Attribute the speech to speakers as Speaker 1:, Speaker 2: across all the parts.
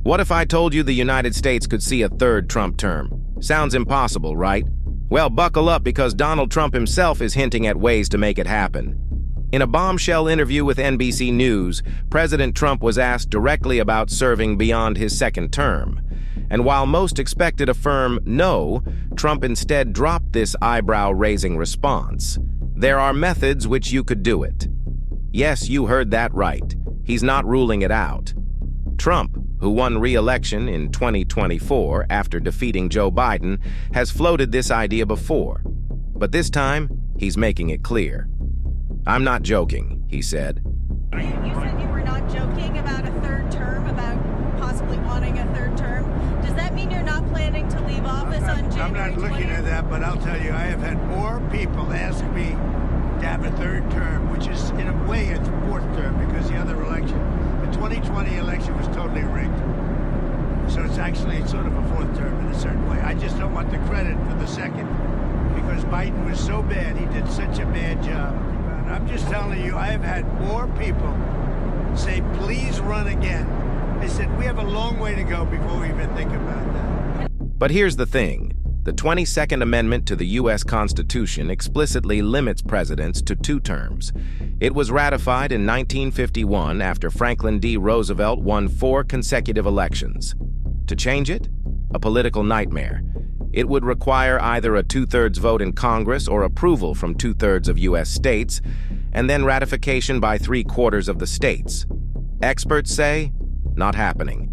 Speaker 1: What if I told you the United States could see a third Trump term? Sounds impossible, right? Well, buckle up because Donald Trump himself is hinting at ways to make it happen. In a bombshell interview with NBC News, President Trump was asked directly about serving beyond his second term. And while most expected a firm no, Trump instead dropped this eyebrow-raising response. There are methods which you could do it. Yes, you heard that right. He's not ruling it out. Trump, who won re-election in 2024 after defeating Joe Biden, has floated this idea before. But this time, he's making it clear. "I'm not joking," he said.
Speaker 2: You said you were not joking about a third term, about possibly wanting a third term. Does that mean you're not planning to leave office on January 20th?
Speaker 3: I'm not looking at that, but I'll tell you, I have had more people ask me to have a third term, which is, in a way, a fourth term, because the other election, the 2020 election was totally rigged. So it's sort of a fourth term in a certain way. I just don't want the credit for the second, because Biden was so bad. He did such a bad job. I'm just telling you, I have had more people say, please run again. I said, we have a long way to go before we even think about that.
Speaker 1: But here's the thing. The 22nd Amendment to the U.S. Constitution explicitly limits presidents to 2 terms. It was ratified in 1951 after Franklin D. Roosevelt won 4 consecutive elections. To change it? A political nightmare. It would require either a 2/3 vote in Congress or approval from 2/3 of U.S. states, and then ratification by 3/4 of the states. Experts say, not happening.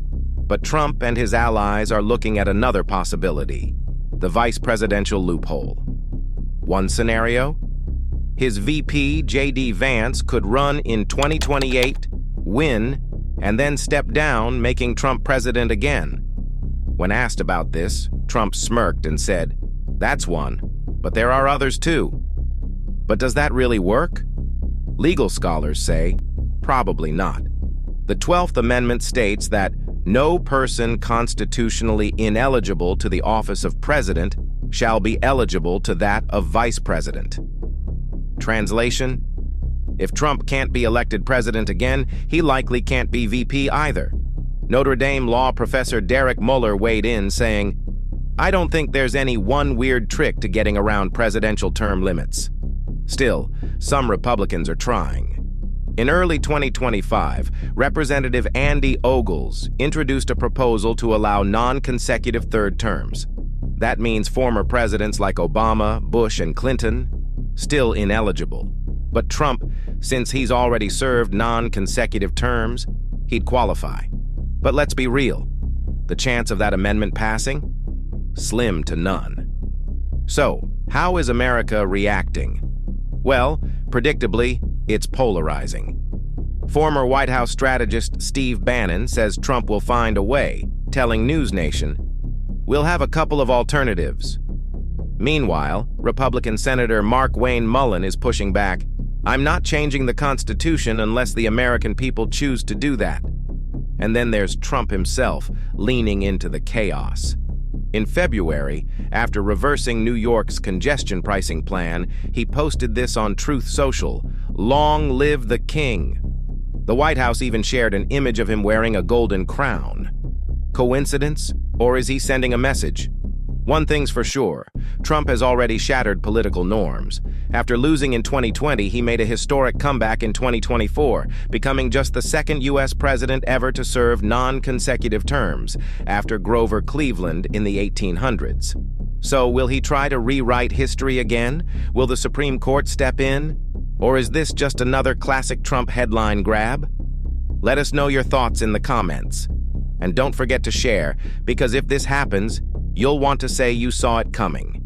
Speaker 1: But Trump and his allies are looking at another possibility, the vice presidential loophole. One scenario? His VP, J.D. Vance, could run in 2028, win, and then step down, making Trump president again. When asked about this, Trump smirked and said, "That's one, but there are others too." But does that really work? Legal scholars say, probably not. The 12th Amendment states that no person constitutionally ineligible to the office of president shall be eligible to that of vice president. Translation: if Trump can't be elected president again, he likely can't be VP either. Notre Dame law professor Derek Muller weighed in, saying, "I don't think there's any one weird trick to getting around presidential term limits." Still, some Republicans are trying. In early 2025, Representative Andy Ogles introduced a proposal to allow non-consecutive third terms. That means former presidents like Obama, Bush, and Clinton still ineligible. But Trump, since he's already served non-consecutive terms, he'd qualify. But let's be real. The chance of that amendment passing? Slim to none. So, how is America reacting? Well, predictably, it's polarizing. Former White House strategist Steve Bannon says Trump will find a way, telling News Nation, "We'll have a couple of alternatives." Meanwhile, Republican Senator Mark Wayne Mullen is pushing back, "I'm not changing the Constitution unless the American people choose to do that." And then there's Trump himself, leaning into the chaos. In February, after reversing New York's congestion pricing plan, he posted this on Truth Social, "Long live the king." The White House even shared an image of him wearing a golden crown. Coincidence, or is he sending a message? One thing's for sure, Trump has already shattered political norms. After losing in 2020, he made a historic comeback in 2024, becoming just the second U.S. president ever to serve non-consecutive terms, after Grover Cleveland in the 1800s. So will he try to rewrite history again? Will the Supreme Court step in? Or is this just another classic Trump headline grab? Let us know your thoughts in the comments. And don't forget to share, because if this happens, you'll want to say you saw it coming.